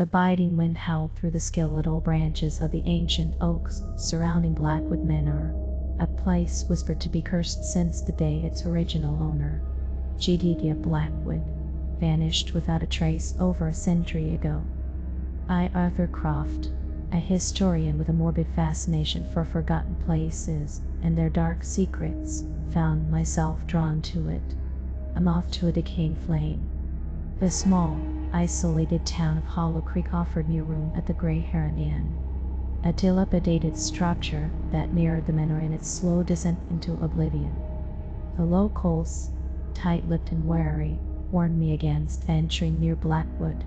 A biting wind howled through the skeletal branches of the ancient oaks surrounding Blackwood Manor, a place whispered to be cursed since the day its original owner, Jedediah Blackwood, vanished without a trace over a century ago. I, Arthur Croft, a historian with a morbid fascination for forgotten places and their dark secrets, found myself drawn to it, a moth to a decaying flame. The small, isolated town of Hollow Creek offered me a room at the Grey Heron Inn, a dilapidated structure that mirrored the manor in its slow descent into oblivion. The locals, tight-lipped and wary, warned me against venturing near Blackwood,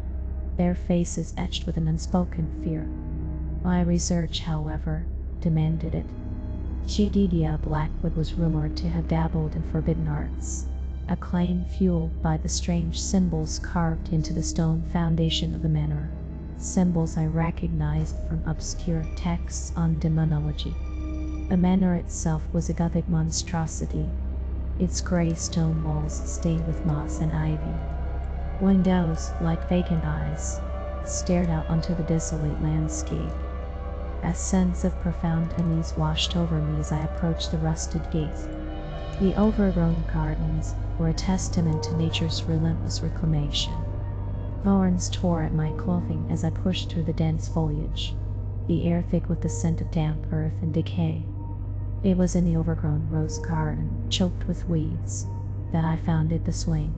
their faces etched with an unspoken fear. My research, however, demanded it. Jedediah Blackwood was rumored to have dabbled in forbidden arts, a claim fueled by the strange symbols carved into the stone foundation of the manor, symbols I recognized from obscure texts on demonology. The manor itself was a Gothic monstrosity, its gray stone walls stained with moss and ivy. Windows, like vacant eyes, stared out onto the desolate landscape. A sense of profound unease washed over me as I approached the rusted gate. The overgrown gardens were a testament to nature's relentless reclamation. Thorns tore at my clothing as I pushed through the dense foliage, the air thick with the scent of damp earth and decay. It was in the overgrown rose garden, choked with weeds, that I found the swing.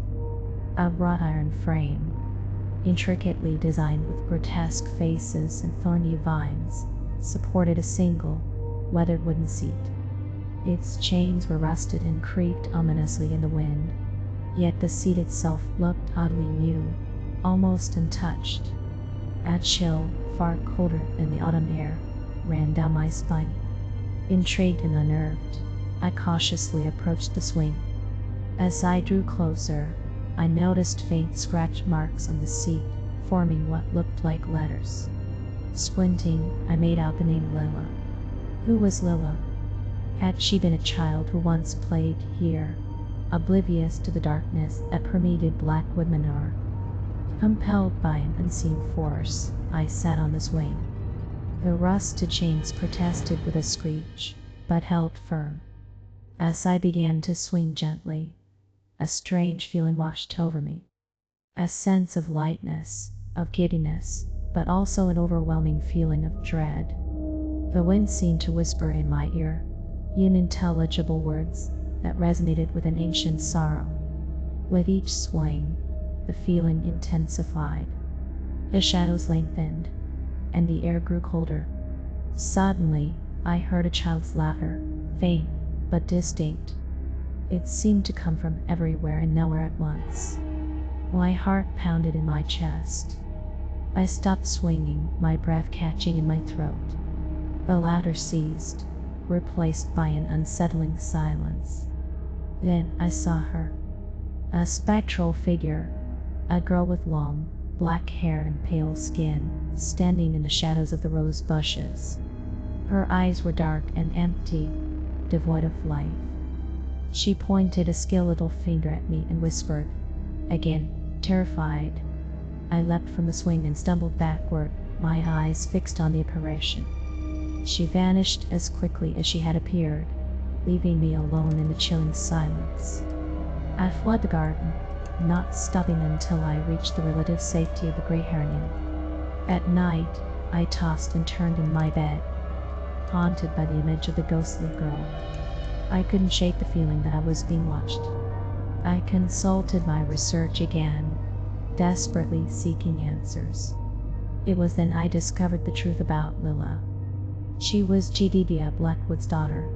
A wrought iron frame, intricately designed with grotesque faces and thorny vines, supported a single, weathered wooden seat. Its chains were rusted and creaked ominously in the wind, yet the seat itself looked oddly new, almost untouched. A chill, far colder than the autumn air, ran down my spine. Intrigued and unnerved, I cautiously approached the swing. As I drew closer, I noticed faint scratch marks on the seat, forming what looked like letters. Squinting, I made out the name Lila. Who was Lila? Had she been a child who once played here, oblivious to the darkness that permeated Blackwood Manor? Compelled by an unseen force, I sat on the swing. The rusted chains protested with a screech, but held firm. As I began to swing gently, a strange feeling washed over me. A sense of lightness, of giddiness, but also an overwhelming feeling of dread. The wind seemed to whisper in my ear, unintelligible words that resonated with an ancient sorrow. With each swing, the feeling intensified. The shadows lengthened, and the air grew colder. Suddenly, I heard a child's laughter, faint but distinct. It seemed to come from everywhere and nowhere at once. My heart pounded in my chest. I stopped swinging, my breath catching in my throat. The laughter ceased, replaced by an unsettling silence. Then I saw her. A spectral figure, a girl with long, black hair and pale skin, standing in the shadows of the rose bushes. Her eyes were dark and empty, devoid of life. She pointed a skeletal finger at me and whispered. Again, terrified, I leapt from the swing and stumbled backward, my eyes fixed on the apparition. She vanished as quickly as she had appeared, leaving me alone in the chilling silence. I fled the garden, not stopping until I reached the relative safety of the Grey Heron Inn. At night, I tossed and turned in my bed, haunted by the image of the ghostly girl. I couldn't shake the feeling that I was being watched. I consulted my research again, desperately seeking answers. It was then I discovered the truth about Lila. She was Jedediah Blackwood's daughter,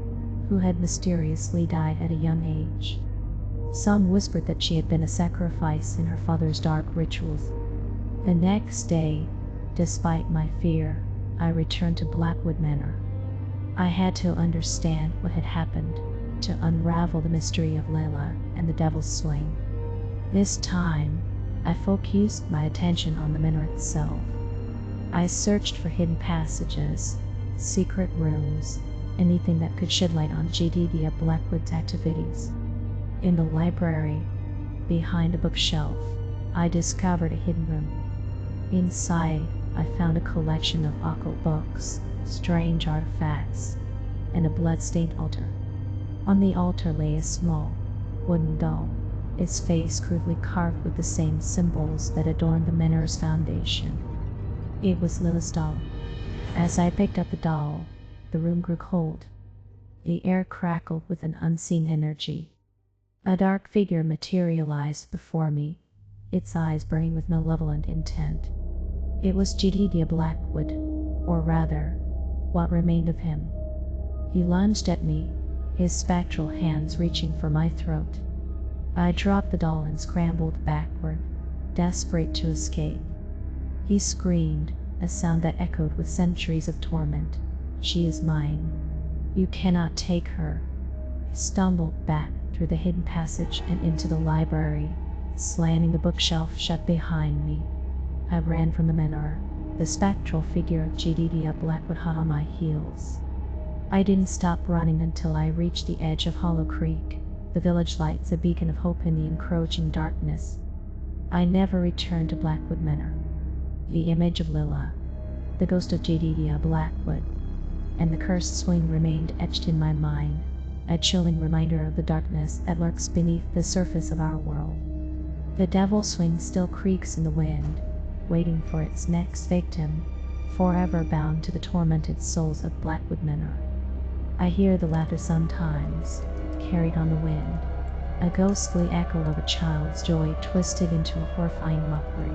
who had mysteriously died at a young age. Some whispered that she had been a sacrifice in her father's dark rituals. The next day, despite my fear, I returned to Blackwood Manor. I had to understand what had happened, to unravel the mystery of Lila and the Devil's Swing. This time, I focused my attention on the manor itself. I searched for hidden passages, secret rooms, anything that could shed light on Jedediah Blackwood's activities. In the library, behind a bookshelf, I discovered a hidden room. Inside, I found a collection of occult books, strange artifacts, and a blood-stained altar. On the altar lay a small, wooden doll, its face crudely carved with the same symbols that adorned the manor's foundation. It was Lila's doll. As I picked up the doll, the room grew cold. The air crackled with an unseen energy. A dark figure materialized before me, its eyes burning with malevolent intent. It was Jedediah Blackwood, or rather, what remained of him. He lunged at me, his spectral hands reaching for my throat. I dropped the doll and scrambled backward, desperate to escape. He screamed, a sound that echoed with centuries of torment. "She is mine. You cannot take her." I stumbled back through the hidden passage and into the library, slamming the bookshelf shut behind me. I ran from the manor, the spectral figure of Jedediah Blackwood hot on my heels. I didn't stop running until I reached the edge of Hollow Creek, the village lights a beacon of hope in the encroaching darkness. I never returned to Blackwood Manor. The image of Lila, the ghost of Jedediah Blackwood, and the cursed swing remained etched in my mind, a chilling reminder of the darkness that lurks beneath the surface of our world. The devil swing still creaks in the wind, waiting for its next victim, forever bound to the tormented souls of Blackwood Manor. I hear the laughter sometimes, carried on the wind, a ghostly echo of a child's joy twisted into a horrifying mockery.